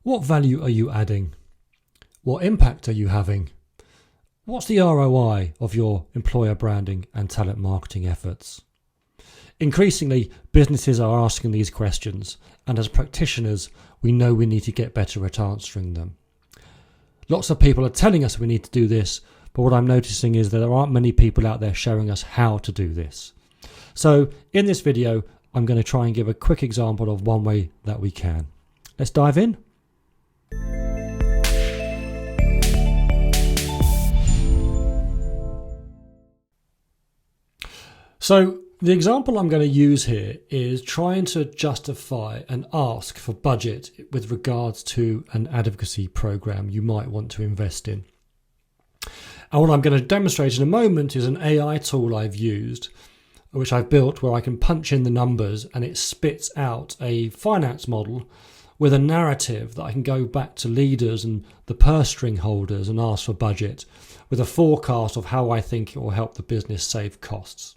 What value are you adding? What impact are you having? What's the ROI of your employer branding and talent marketing efforts? Increasingly, businesses are asking these questions, and as practitioners, we know we need to get better at answering them. Lots of people are telling us we need to do this, but what I'm noticing is that there aren't many people out there showing us how to do this. So in this video, I'm going to try and give a quick example of one way that we can. Let's dive in. So the example I'm going to use here is trying to justify and ask for budget with regards to an advocacy program you might want to invest in. And what I'm going to demonstrate in a moment is an AI tool I've used, which I've built, where I can punch in the numbers and it spits out a finance model with a narrative that I can go back to leaders and the purse string holders and ask for budget with a forecast of how I think it will help the business save costs.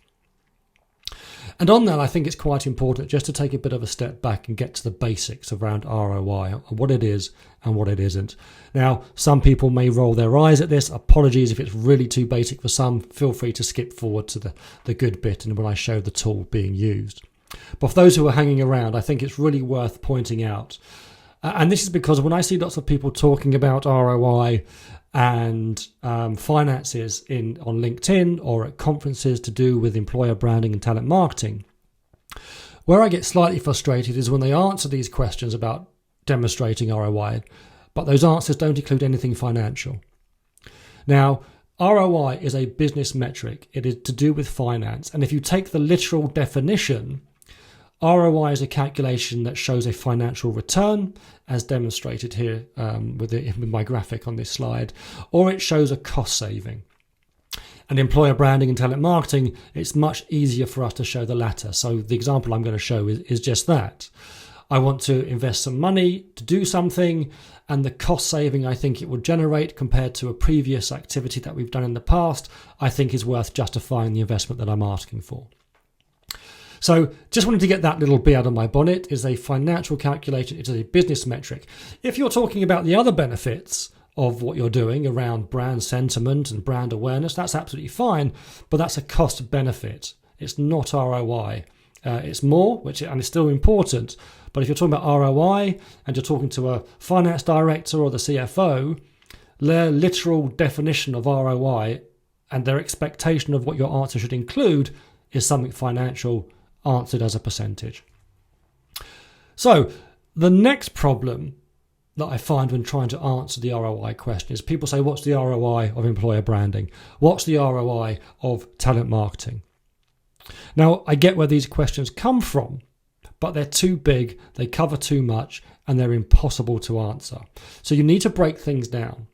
And on that, I think it's quite important just to take a bit of a step back and get to the basics around ROI, what it is and what it isn't. Now, some people may roll their eyes at this. Apologies if it's really too basic for some. Feel free to skip forward to the good bit and when I show the tool being used. But for those who are hanging around, I think it's really worth pointing out. And this is because when I see lots of people talking about ROI and finances on LinkedIn or at conferences to do with employer branding and talent marketing, where I get slightly frustrated is when they answer these questions about demonstrating ROI, but those answers don't include anything financial. Now, ROI is a business metric. It is to do with finance. And if you take the literal definition, ROI is a calculation that shows a financial return, as demonstrated here with my graphic on this slide, or it shows a cost saving. And employer branding and talent marketing, it's much easier for us to show the latter. So the example I'm going to show is just that. I want to invest some money to do something, and the cost saving I think it will generate compared to a previous activity that we've done in the past, I think is worth justifying the investment that I'm asking for. So just wanted to get that little bee out of my bonnet. Is a financial calculation. It is a business metric. If you're talking about the other benefits of what you're doing around brand sentiment and brand awareness, that's absolutely fine, but that's a cost benefit. It's not ROI. It's more, and it's still important, but if you're talking about ROI and you're talking to a finance director or the CFO, their literal definition of ROI and their expectation of what your answer should include is something financial answered as a percentage. So the next problem that I find when trying to answer the ROI question is people say, what's the ROI of employer branding? What's the ROI of talent marketing? Now, I get where these questions come from, but they're too big, they cover too much, and they're impossible to answer. So you need to break things down.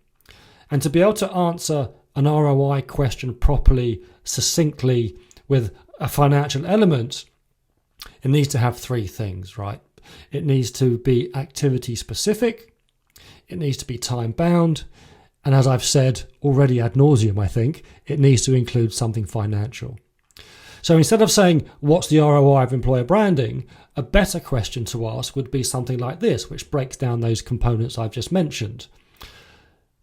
And to be able to answer an ROI question properly, succinctly, with a financial element, it needs to have three things, right? It needs to be activity specific, it needs to be time bound, and as I've said already ad nauseum, I think, it needs to include something financial. So instead of saying, what's the ROI of employer branding, a better question to ask would be something like this, which breaks down those components I've just mentioned.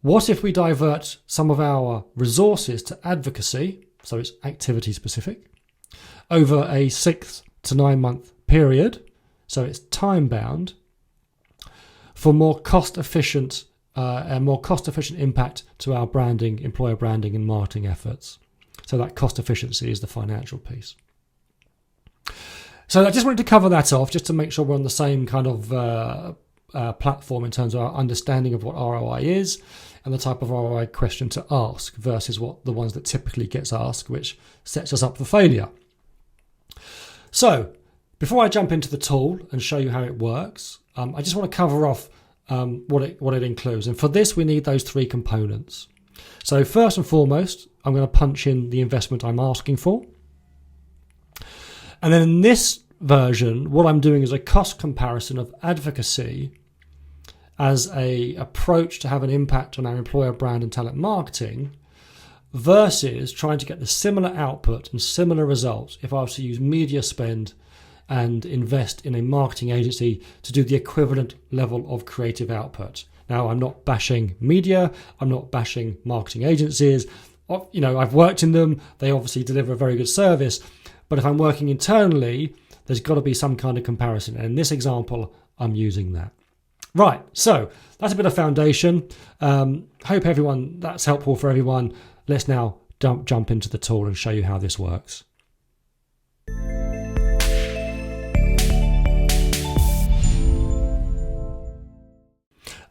What if we divert some of our resources to advocacy, so it's activity specific, over a 6 to 9 month period, so it's time bound, for more cost efficient impact to our branding, employer branding and marketing efforts. So that cost efficiency is the financial piece. So I just wanted to cover that off just to make sure we're on the same kind of platform in terms of our understanding of what ROI is and the type of ROI question to ask versus what the ones that typically gets asked, which sets us up for failure. So before I jump into the tool and show you how it works, I just want to cover off what it includes. And for this, we need those three components. So first and foremost, I'm going to punch in the investment I'm asking for. And then in this version, what I'm doing is a cost comparison of advocacy as an approach to have an impact on our employer brand and talent marketing versus trying to get the similar output and similar results if I was to use media spend and invest in a marketing agency to do the equivalent level of creative output. Now, I'm not bashing media, I'm not bashing marketing agencies. I've worked in them, they obviously deliver a very good service, but if I'm working internally, there's got to be some kind of comparison. And in this example, I'm using that. Right, so that's a bit of foundation. Hope that's helpful for everyone. Let's now jump into the tool and show you how this works.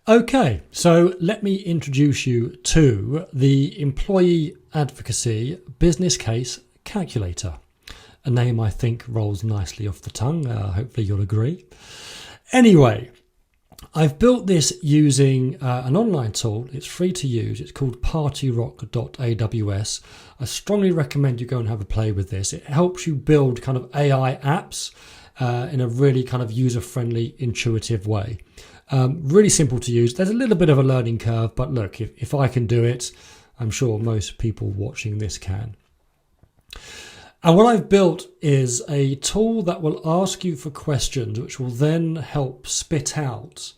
Okay, so let me introduce you to the Employee Advocacy Business Case Calculator. A name I think rolls nicely off the tongue. Hopefully you'll agree. Anyway, I've built this using an online tool. It's free to use. It's called partyrock.aws. I strongly recommend you go and have a play with this. It helps you build kind of AI apps in a really kind of user-friendly, intuitive way. Really simple to use. There's a little bit of a learning curve, but look, if I can do it, I'm sure most people watching this can. And what I've built is a tool that will ask you for questions, which will then help spit out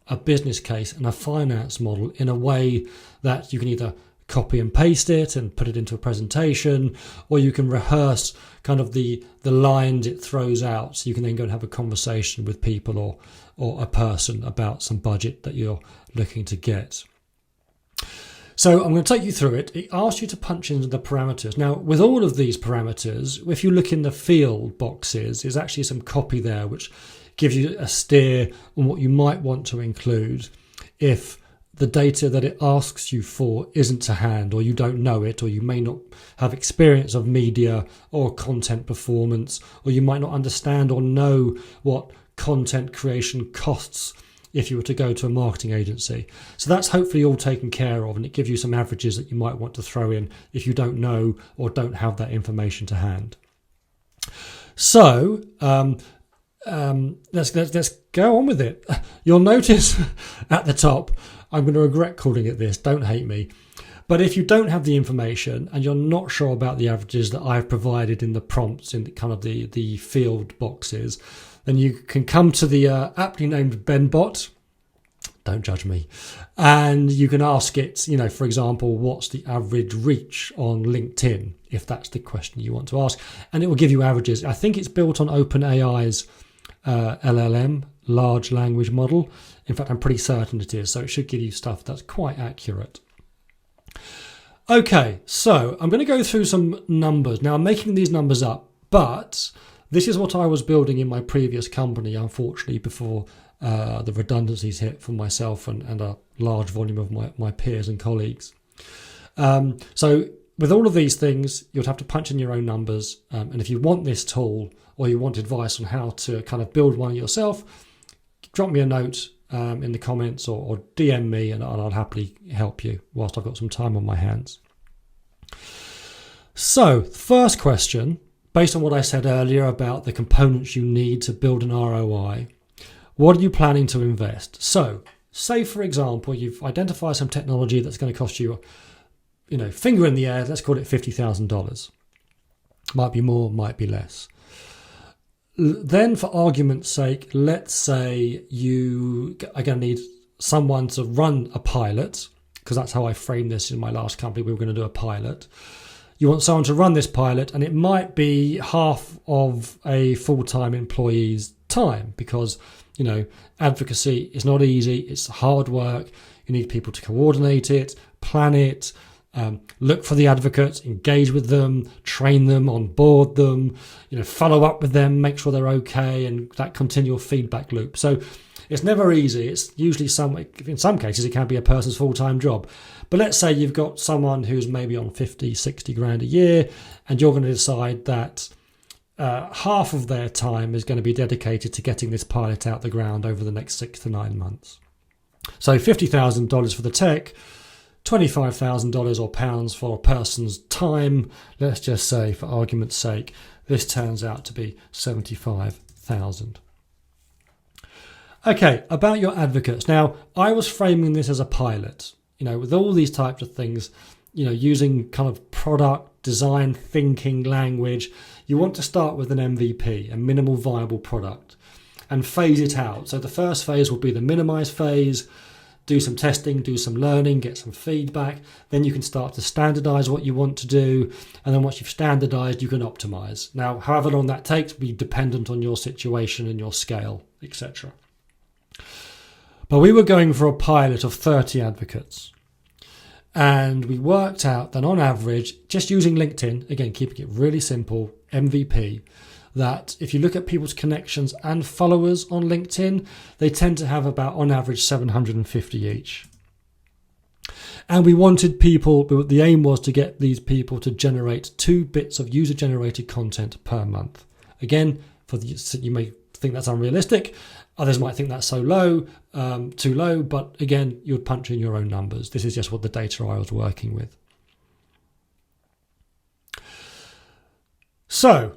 a business case and a finance model in a way that you can either copy and paste it and put it into a presentation, or you can rehearse kind of the lines it throws out, so you can then go and have a conversation with people or a person about some budget that you're looking to get. So I'm going to take you through it. It asks you to punch in the parameters. Now, with all of these parameters, if you look in the field boxes, there's actually some copy there which gives you a steer on what you might want to include if the data that it asks you for isn't to hand, or you don't know it, or you may not have experience of media or content performance, or you might not understand or know what content creation costs if you were to go to a marketing agency. So that's hopefully all taken care of, and it gives you some averages that you might want to throw in if you don't know or don't have that information to hand. So let's go on with it. You'll notice at the top, I'm going to regret calling it this, don't hate me. But if you don't have the information and you're not sure about the averages that I've provided in the prompts in kind of the field boxes, then you can come to the aptly named BenBot. Don't judge me. And you can ask it, for example, what's the average reach on LinkedIn, if that's the question you want to ask. And it will give you averages. I think it's built on OpenAI's LLM, large language model. In fact, I'm pretty certain it is. So it should give you stuff that's quite accurate. Okay, so I'm going to go through some numbers. Now, I'm making these numbers up, but this is what I was building in my previous company, unfortunately, before the redundancies hit for myself and a large volume of my peers and colleagues. So with all of these things, you'll have to punch in your own numbers. And if you want this tool or you want advice on how to kind of build one yourself, drop me a note in the comments or DM me and I'll happily help you whilst I've got some time on my hands. So, first question, based on what I said earlier about the components you need to build an ROI, what are you planning to invest? So, say for example, you've identified some technology that's going to cost you, finger in the air, let's call it $50,000. Might be more, might be less. Then for argument's sake, let's say you are going to need someone to run a pilot, because that's how I framed this in my last company. We were going to do a pilot. You want someone to run this pilot, and it might be half of a full-time employee's time because, advocacy is not easy. It's hard work. You need people to coordinate it, plan it, look for the advocates, engage with them, train them, onboard them, follow up with them, make sure they're okay, and that continual feedback loop. So it's never easy. It's usually in some cases, it can be a person's full-time job. But let's say you've got someone who's maybe on 50, 60 grand a year, and you're going to decide that half of their time is going to be dedicated to getting this pilot out the ground over the next 6 to 9 months. So $50,000 for the tech, $25,000 or pounds for a person's time. Let's just say, for argument's sake, this turns out to be $75,000. Okay, about your advocates. Now, I was framing this as a pilot. With all these types of things, using kind of product design thinking language, you want to start with an MVP, a minimal viable product, and phase it out. So the first phase will be the minimize phase. Do some testing, do some learning, get some feedback. Then you can start to standardize what you want to do. And then once you've standardized, you can optimize. Now, however long that takes will be dependent on your situation and your scale, etc. But we were going for a pilot of 30 advocates. And we worked out that on average, just using LinkedIn, again, keeping it really simple, MVP, that if you look at people's connections and followers on LinkedIn, they tend to have about, on average, 750 each. And we wanted people, but the aim was to get these people to generate 2 bits of user-generated content per month. Again, you may think that's unrealistic. Others might think that's so low, too low. But again, you would punch in your own numbers. This is just what the data I was working with. So,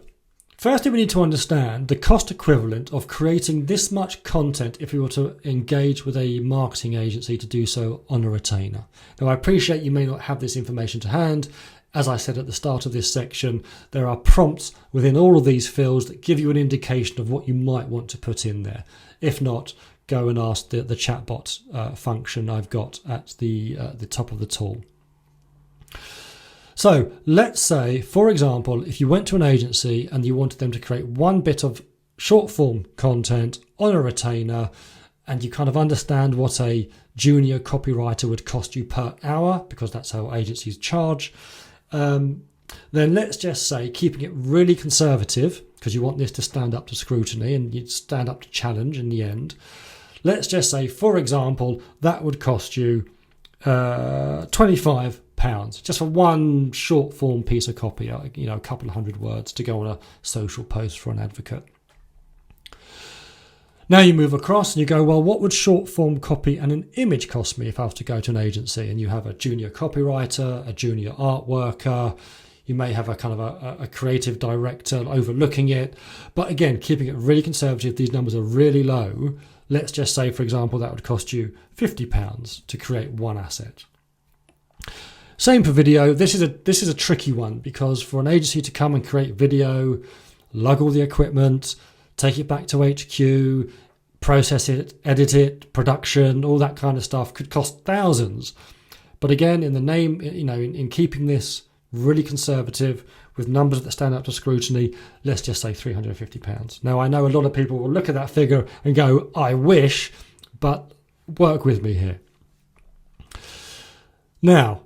firstly, we need to understand the cost equivalent of creating this much content if we were to engage with a marketing agency to do so on a retainer. Now, I appreciate you may not have this information to hand. As I said at the start of this section, there are prompts within all of these fields that give you an indication of what you might want to put in there. If not, go and ask the chatbot function I've got at the top of the tool. So let's say, for example, if you went to an agency and you wanted them to create 1 bit of short form content on a retainer, and you kind of understand what a junior copywriter would cost you per hour, because that's how agencies charge, then let's just say, keeping it really conservative, because you want this to stand up to scrutiny and you'd stand up to challenge in the end. Let's just say, for example, that would cost you £25 just for 1 short form piece of copy, a couple of 100 words to go on a social post for an advocate. Now you move across and you go, well, what would short form copy and an image cost me if I was to go to an agency? And you have a junior copywriter, a junior art worker, you may have a kind of a creative director overlooking it. But again, keeping it really conservative, these numbers are really low. Let's just say, for example, that would cost you £50 to create 1 asset. Same for video. This is a tricky one, because for an agency to come and create video, lug all the equipment, take it back to HQ, process it, edit it, production, all that kind of stuff could cost thousands. But again, in the name, in keeping this really conservative with numbers that stand up to scrutiny, let's just say £350. Now, I know a lot of people will look at that figure and go, I wish, but work with me here. Now,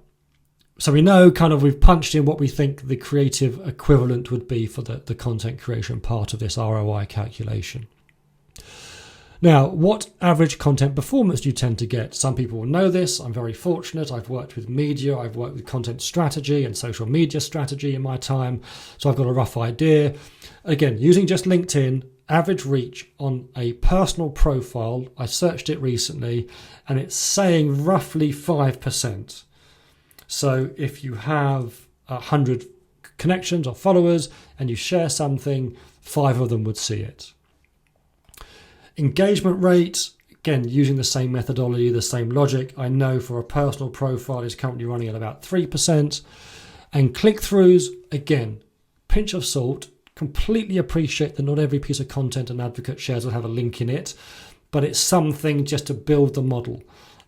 so we know we've punched in what we think the creative equivalent would be for the content creation part of this ROI calculation. Now, what average content performance do you tend to get? Some people will know this. I'm very fortunate. I've worked with media. I've worked with content strategy and social media strategy in my time. So I've got a rough idea. Again, using just LinkedIn, average reach on a personal profile, I searched it recently, and it's saying roughly 5%. So if you have 100 connections or followers and you share something, 5 of them would see it. Engagement rate, again, using the same methodology, the same logic, I know for a personal profile is currently running at about 3%. And click-throughs, again, pinch of salt, completely appreciate that not every piece of content an advocate shares will have a link in it, but it's something just to build the model.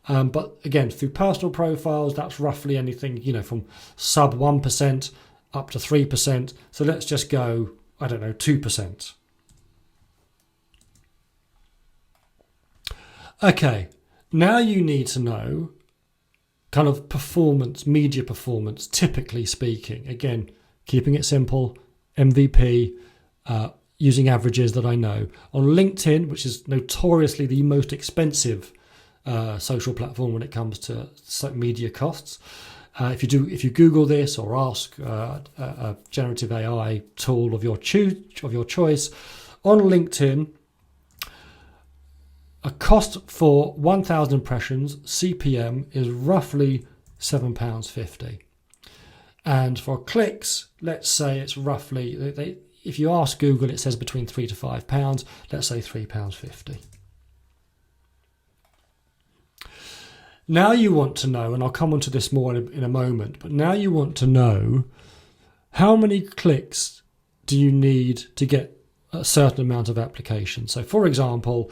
But again, through personal profiles, that's roughly anything, from sub 1% up to 3%. So let's just go, 2%. Okay, now you need to know kind of performance, media performance, typically speaking. Again, keeping it simple, MVP, using averages that I know. On LinkedIn, which is notoriously the most expensive social platform when it comes to media costs. If you Google this or ask a generative AI tool of your choice, on LinkedIn, a cost for 1,000 impressions, CPM, is roughly £7.50. And for clicks, let's say it's roughly, if you ask Google, it says between £3 to £5. Let's say £3.50. Now you want to know, and I'll come on to this more in a moment, but now you want to know how many clicks do you need to get a certain amount of applications. So for example,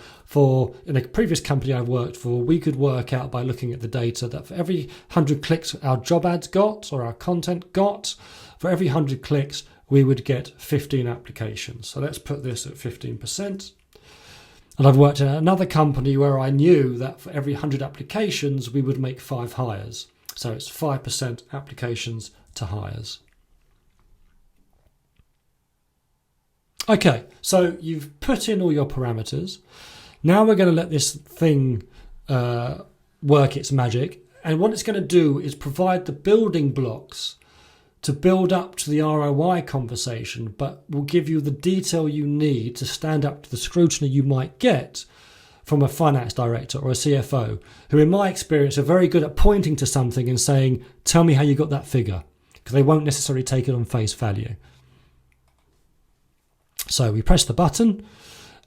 in a previous company I've worked for, we could work out by looking at the data that for every 100 clicks our job ads got or our content got, for every 100 clicks we would get 15 applications. So let's put this at 15%. And I've worked in another company where I knew that for every 100 applications we would make 5 hires. So it's 5% applications to hires. Okay, so you've put in all your parameters. Now we're going to let this thing work its magic. And what it's going to do is provide the building blocks to build up to the ROI conversation, but will give you the detail you need to stand up to the scrutiny you might get from a finance director or a CFO, who in my experience are very good at pointing to something and saying, tell me how you got that figure, because they won't necessarily take it on face value. So we press the button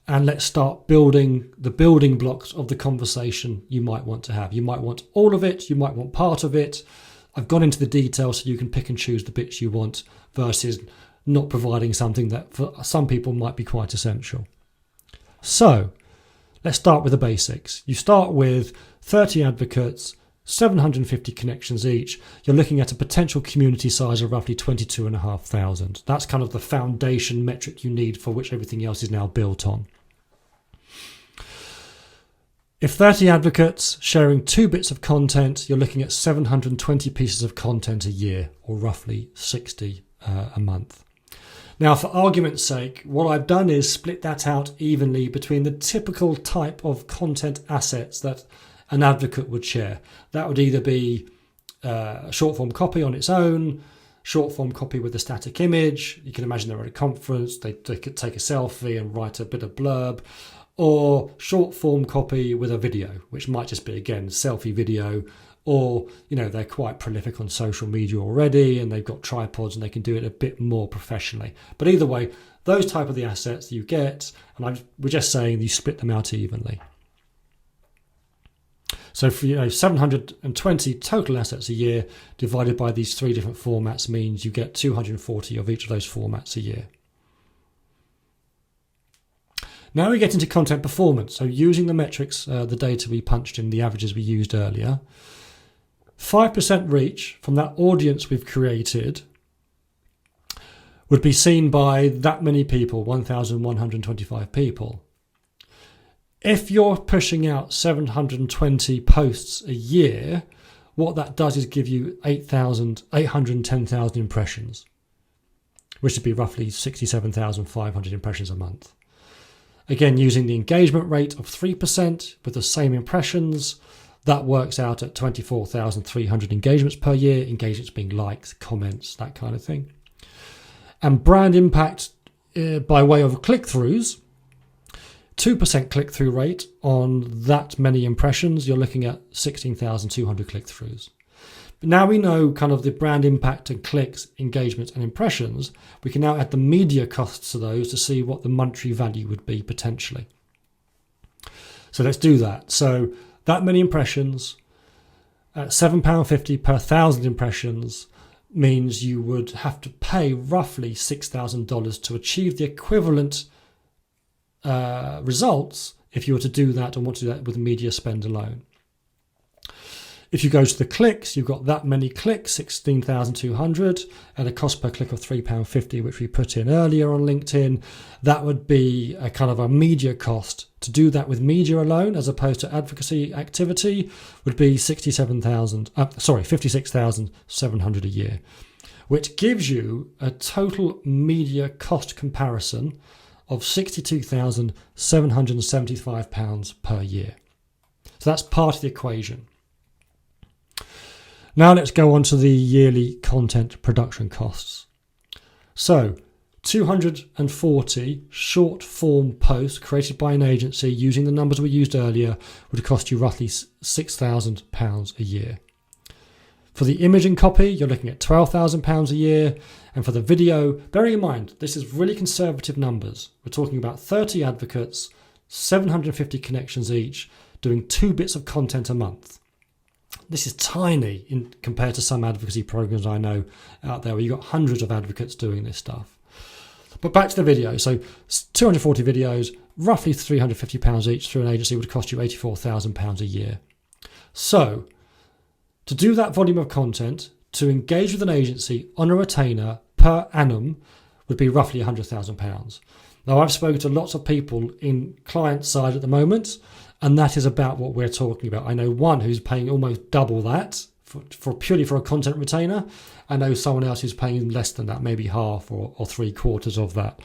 and let's start building the building blocks of the conversation you might want to have. You might want all of it, you might want part of it. I've gone into the details so you can pick and choose the bits you want versus not providing something that for some people might be quite essential. So let's start with the basics. You start with 30 advocates, 750 connections each. You're looking at a potential community size of roughly 22,500. That's kind of the foundation metric you need for which everything else is now built on. If 30 advocates sharing 2 bits of content, you're looking at 720 pieces of content a year, or roughly 60 a month. Now, for argument's sake, what I've done is split that out evenly between the typical type of content assets that an advocate would share. That would either be a short form copy on its own, short form copy with a static image. You can imagine they're at a conference, they could take a selfie and write a bit of blurb, or short form copy with a video, which might just be, again, selfie video, or, they're quite prolific on social media already and they've got tripods and they can do it a bit more professionally. But either way, those type of the assets you get, and we're just saying you split them out evenly. So for 720 total assets a year divided by these 3 different formats means you get 240 of each of those formats a year. Now we get into content performance. So using the metrics, the data we punched in, the averages we used earlier, 5% reach from that audience we've created would be seen by that many people, 1,125 people. If you're pushing out 720 posts a year, what that does is give you 810,000 impressions, which would be roughly 67,500 impressions a month. Again, using the engagement rate of 3% with the same impressions, that works out at 24,300 engagements per year, engagements being likes, comments, that kind of thing. And brand impact by way of click-throughs, 2% click-through rate on that many impressions, you're looking at 16,200 click-throughs. But now we know kind of the brand impact and clicks, engagements and impressions. We can now add the media costs to those to see what the monetary value would be potentially. So let's do that. So that many impressions at £7.50 per 1,000 impressions means you would have to pay roughly $6,000 to achieve the equivalent results if you were to do that and want to do that with media spend alone. If you go to the clicks, you've got that many clicks, 16,200, at a cost per click of £3.50, which we put in earlier on LinkedIn. That would be a kind of a media cost. To do that with media alone, as opposed to advocacy activity, would be 56,700 a year, which gives you a total media cost comparison of £62,775 per year. So that's part of the equation. Now let's go on to the yearly content production costs. So 240 short form posts created by an agency using the numbers we used earlier would cost you roughly £6,000 a year. For the image and copy, you're looking at £12,000 a year. And for the video, bearing in mind, this is really conservative numbers. We're talking about 30 advocates, 750 connections each, doing 2 bits of content a month. This is tiny compared to some advocacy programs I know out there where you've got hundreds of advocates doing this stuff. But back to the video. So 240 videos, roughly £350 each through an agency would cost you £84,000 a year. So to do that volume of content, to engage with an agency on a retainer per annum would be roughly £100,000. Now, I've spoken to lots of people in client side at the moment, and that is about what we're talking about. I know one who's paying almost double that for purely for a content retainer. I know someone else who's paying less than that, maybe half or three quarters of that.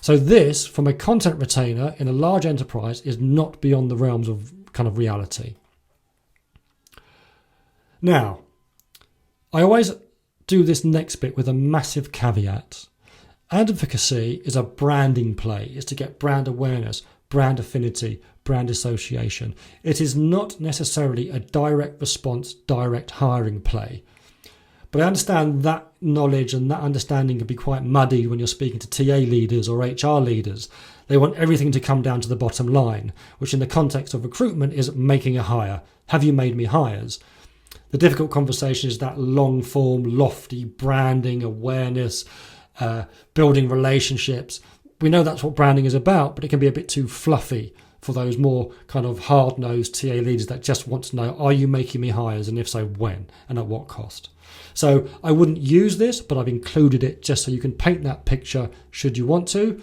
So this, from a content retainer in a large enterprise, is not beyond the realms of kind of reality. Now, I always do this next bit with a massive caveat. Advocacy is a branding play. It's to get brand awareness, brand affinity, brand association. It is not necessarily a direct response, direct hiring play. But I understand that knowledge and that understanding can be quite muddy when you're speaking to TA leaders or HR leaders. They want everything to come down to the bottom line, which in the context of recruitment is making a hire. Have you made me hires? The difficult conversation is that long form, lofty branding, awareness, building relationships. We know that's what branding is about, but it can be a bit too fluffy for those more kind of hard-nosed TA leaders that just want to know, are you making me hires? And if so, when and at what cost? So I wouldn't use this, but I've included it just so you can paint that picture should you want to.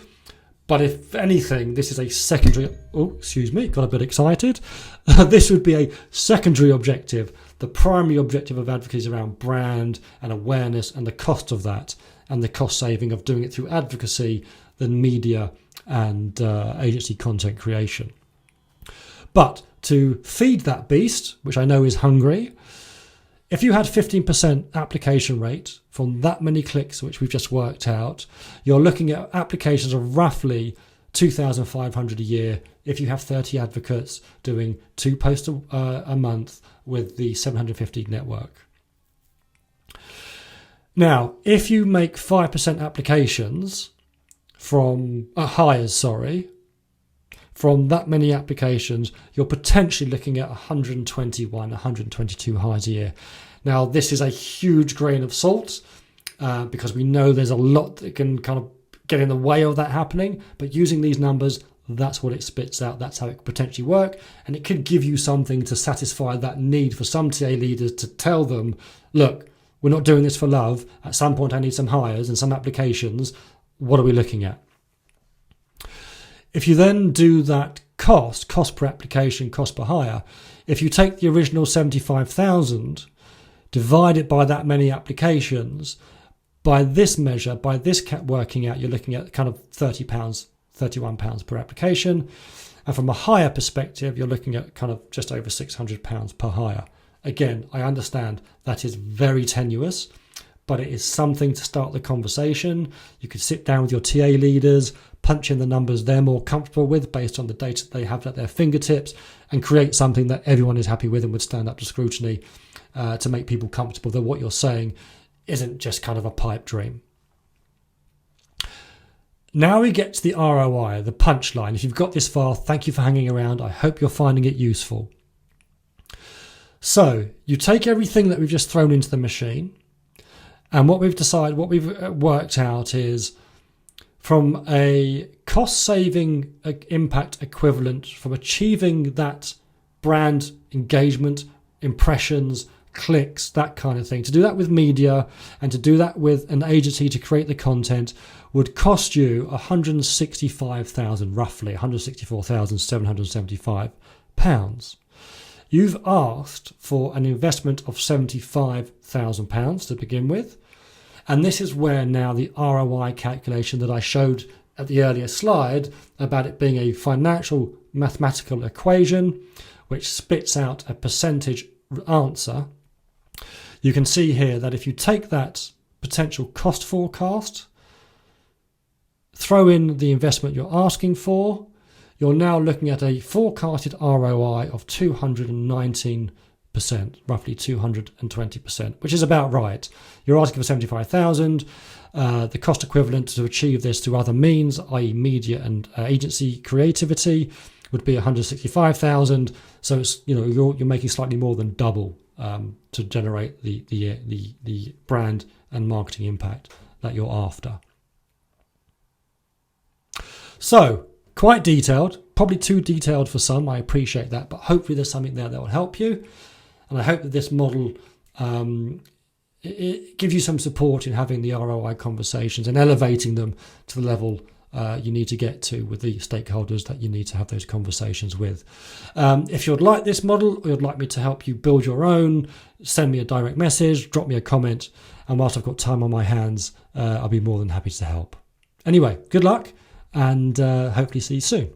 But if anything, this is a secondary... Oh, excuse me, got a bit excited. This would be a secondary objective. The primary objective of advocacy is around brand and awareness and the cost of that and the cost saving of doing it through advocacy than media and agency content creation. But to feed that beast, which I know is hungry, if you had 15% application rate from that many clicks, which we've just worked out, you're looking at applications of roughly 2,500 a year if you have 30 advocates doing 2 posts a month with the 750 network. Now, if you make 5% applications from hires, from that many applications, you're potentially looking at 121, 122 hires a year. Now, this is a huge grain of salt because we know there's a lot that can kind of get in the way of that happening. But using these numbers, that's what it spits out. That's how it could potentially work. And it could give you something to satisfy that need for some TA leaders to tell them, look, we're not doing this for love. At some point, I need some hires and some applications. What are we looking at? If you then do that cost per application, cost per hire, if you take the original 75,000, divide it by that many applications, by this measure, by this working out, you're looking at kind of £30, £31 per application. And from a hire perspective, you're looking at kind of just over £600 per hire. Again, I understand that is very tenuous, but it is something to start the conversation. You could sit down with your TA leaders, punch in the numbers they're more comfortable with based on the data they have at their fingertips, and create something that everyone is happy with and would stand up to scrutiny to make people comfortable that what you're saying isn't just kind of a pipe dream. Now we get to the ROI, the punchline. If you've got this far, thank you for hanging around. I hope you're finding it useful. So you take everything that we've just thrown into the machine, and what we've worked out is from a cost-saving impact equivalent from achieving that brand engagement, impressions, clicks, that kind of thing. To do that with media and to do that with an agency to create the content would cost you £165,000, roughly £164,775. You've asked for an investment of £75,000 to begin with. And this is where now the ROI calculation that I showed at the earlier slide about it being a financial mathematical equation which spits out a percentage answer. You can see here that if you take that potential cost forecast, throw in the investment you're asking for, you're now looking at a forecasted ROI of 219%, roughly 220%, which is about right. You're asking for 75,000. The cost equivalent to achieve this through other means, i.e. media and agency creativity, would be 165,000. So it's, you're making slightly more than double to generate the brand and marketing impact that you're after. So, quite detailed, probably too detailed for some, I appreciate that, but hopefully there's something there that will help you. And I hope that this model it gives you some support in having the ROI conversations and elevating them to the level you need to get to with the stakeholders that you need to have those conversations with. If you'd like this model or you'd like me to help you build your own, send me a direct message, drop me a comment, and whilst I've got time on my hands, I'll be more than happy to help. Anyway, good luck, and hopefully see you soon.